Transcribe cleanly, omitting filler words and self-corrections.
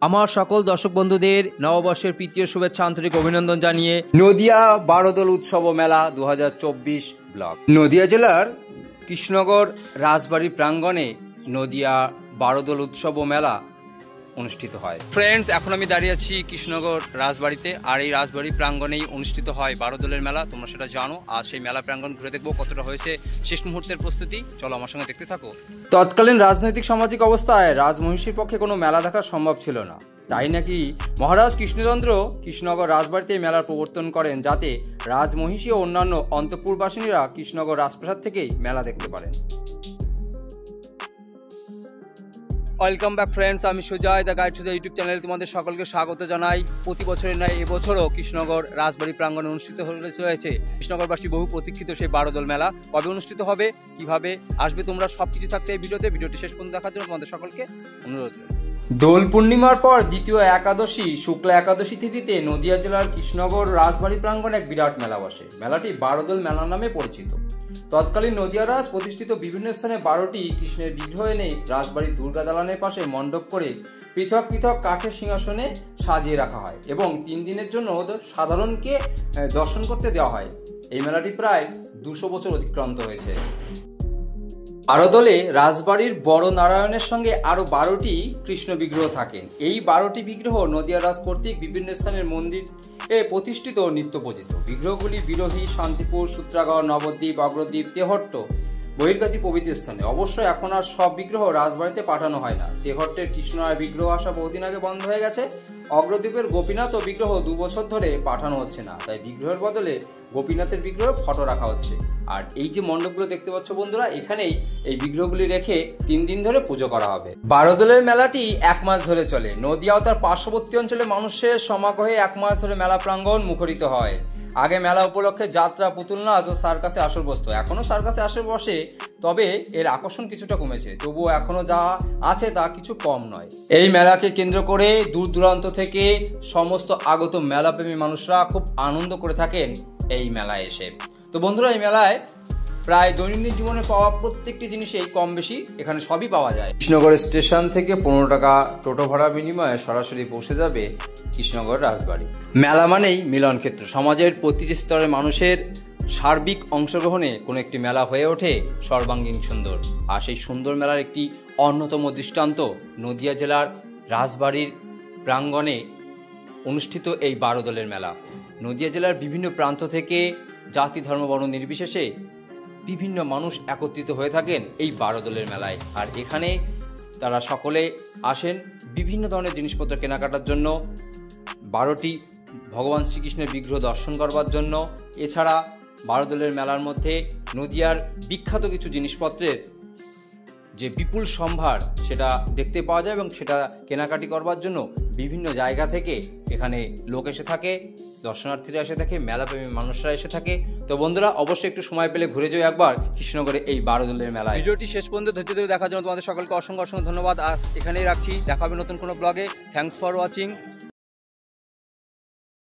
আমার সকল দর্শক বন্ধুদের নববর্ষের প্রীতীয় শুভেচ্ছা আন্তরিক অভিনন্দন জানিয়ে নদিয়া বারোদল উৎসব ও মেলা 2024 ব্লগ। নদিয়া জেলার কৃষ্ণনগর রাজবাড়ি প্রাঙ্গণে নদিয়া বারোদল উৎসব ও মেলা অনুষ্ঠিত হয়। ফ্রেন্ডস, এখন আমি দাঁড়িয়ে আছি কৃষ্ণনগর রাজবাড়িতে, আর এই রাজবাড়ি প্রাঙ্গণেই অনুষ্ঠিত হয় বারোদলের মেলা। তোমরা সেটা জানো, আর সেই মেলা প্রাঙ্গণ ঘুরে দেখবো কতটা হয়েছে শেষ মুহূর্তের প্রস্তুতি। চলো আমার সঙ্গে দেখতে থাকো। তৎকালীন রাজনৈতিক সামাজিক অবস্থায় রাজমহিষীর পক্ষে কোনো মেলা দেখা সম্ভব ছিল না, তাই নাকি মহারাজ কৃষ্ণচন্দ্র কৃষ্ণনগর রাজবাড়িতে মেলার প্রবর্তন করেন, যাতে রাজমহিষী ও অন্যান্য অন্তঃপুরবাসিনীরা কৃষ্ণনগর রাজপ্রাসাদ থেকেই মেলা দেখতে পারেন। ওয়েলকাম ব্যাক ফ্রেন্ডস, আমি Sujoy the guide to the YouTube চ্যানেলে তোমাদের সকলকে স্বাগত জানাই। প্রতি বছরের নয় এবছরও কৃষ্ণনগর রাজবাড়ি প্রাঙ্গণে অনুষ্ঠিত হতে চলেছে কৃষ্ণনগরবাসী বহু প্রতীক্ষিত সেই বারোদল মেলা। কবে অনুষ্ঠিত হবে, কিভাবে আসবে, তোমরা সবকিছু থাকছে এই ভিডিওটি শেষ পর্যন্ত দেখার জন্য তোমাদের সকলকে অনুরোধ। দোল পূর্ণিমার পর দ্বিতীয় একাদশী শুক্লা একাদশী তিথিতে নদিয়া জেলার কৃষ্ণনগর রাজবাড়ি প্রাঙ্গণে এক বিরাট মেলা বসে। মেলাটি বারোদল মেলা নামে পরিচিত। তৎকালীন নদিয়া রাজ প্রতিষ্ঠিত বিভিন্ন স্থানে 12টি কৃষ্ণের বিগ্রহ এনে রাজবাড়ির দুর্গা দালানের পাশে মণ্ডপ করে পৃথক পৃথক কাঠের সিংহাসনে সাজিয়ে রাখা হয় এবং 3 দিনের জন্য সাধারণকে দর্শন করতে দেওয়া হয়। এই মেলাটি প্রায় 200 বছর অতিক্রান্ত হয়েছে। বারোদলে রাজবাড়ির বড় নারায়ণের সঙ্গে আরো 12টি কৃষ্ণ বিগ্রহ থাকেন। এই 12টি বিগ্রহ নদিয়া রাজ কর্তৃক বিভিন্ন স্থানের মন্দিরে প্রতিষ্ঠিত নিত্য পূজিত। বিগ্রহগুলি বিরোহী, শান্তিপুর, সূত্রাগড়, নবদ্বীপ, অগ্রদ্বীপ, তেহট্ট, বহির্গাছি প্রভৃতি স্থানে। অবশ্য এখন আর সব বিগ্রহ রাজবাড়িতে পাঠানো হয় না। তেহট্টের কৃষ্ণরায় বিগ্রহ আসা বহুদিন আগে বন্ধ হয়ে গেছে। অগ্রদ্বীপের গোপীনাথ বিগ্রহ 2 বছর ধরে পাঠানো হচ্ছে না, তাই বিগ্রহের বদলে গোপীনাথের বিগ্রহ ফটো রাখা হচ্ছে। আর এই যে মণ্ডপগুলো দেখতে পাচ্ছ বন্ধুরা, এখানেই এই বিগ্রহগুলি রেখে 3 দিন ধরে পুজো করা হবে। বারোদলের মেলাটি 1 মাস ধরে চলে। নদিয়া ও তার পার্শ্ববর্তী অঞ্চলে মানুষের সমাগমে 1 মাস ধরে মেলা প্রাঙ্গণ মুখরিত হয়। আগে মেলা উপলক্ষে যাত্রা, পুতুল নাচ ও সার্কাসে আসর বসতো। এখনো সার্কাসে আসর বসে, তবে এর আকর্ষণ কিছুটা কমেছে। তবুও এখনো যা আছে তা কিছু কম নয়। এই মেলাকে কেন্দ্র করে দূর দূরান্ত থেকে সমস্ত আগত মেলাপ্রেমী মানুষরা খুব আনন্দ করে থাকেন এই মেলায় এসে। তো বন্ধুরা, এই মেলায় প্রায় দৈনন্দিন জীবনে পাওয়া প্রত্যেকটি জিনিসেই কম বেশি এখানে সবই পাওয়া যায়। কৃষ্ণনগর স্টেশন থেকে 15 টাকা টোটো ভাড়া বিনিময়ে সরাসরি পৌঁছে যাবে কৃষ্ণনগর রাজবাড়ি। মেলা মানেই মিলন ক্ষেত্র। সমাজের প্রতিটি স্তরের মানুষের সার্বিক অংশগ্রহণে কোনো একটি মেলা হয়ে ওঠে সর্বাঙ্গীন সুন্দর। আর সেই সুন্দর মেলার একটি অন্যতম দৃষ্টান্ত নদিয়া জেলার রাজবাড়ির প্রাঙ্গণে অনুষ্ঠিত এই বারোদলের মেলা। নদিয়া জেলার বিভিন্ন প্রান্ত থেকে জাতি, ধর্ম, বর্ণ নির্বিশেষে বিভিন্ন মানুষ একত্রিত হয়ে থাকেন এই বারোদলের মেলায়। আর এখানে তারা সকলে আসেন বিভিন্ন ধরনের জিনিসপত্র কেনাকাটার জন্য, 12টি ভগবান শ্রীকৃষ্ণের বিগ্রহ দর্শন করবার জন্য। এছাড়া বারোদলের মেলার মধ্যে নদিয়ার বিখ্যাত কিছু জিনিসপত্রের যে বিপুল সম্ভার সেটা দেখতে পাওয়া যায় এবং সেটা কেনাকাটি করবার জন্য বিভিন্ন জায়গা থেকে এখানে লোক এসে থাকে, দর্শনার্থীরা এসে থাকে, মেলাপ্রেমী মানুষরা এসে থাকে। তো বন্ধুরা, অবশ্যই একটু সময় পেলে ঘুরে যাও একবার কৃষ্ণনগরে এই বারোদলের মেলায়। ভিডিওটি শেষ পর্যন্ত ধৈর্য ধরে দেখার জন্য তোমাদের সকলকে অসংখ্য ধন্যবাদ। আজ এখানেই রাখছি, দেখা হবে নতুন কোনো ব্লগে। Thanks for watching.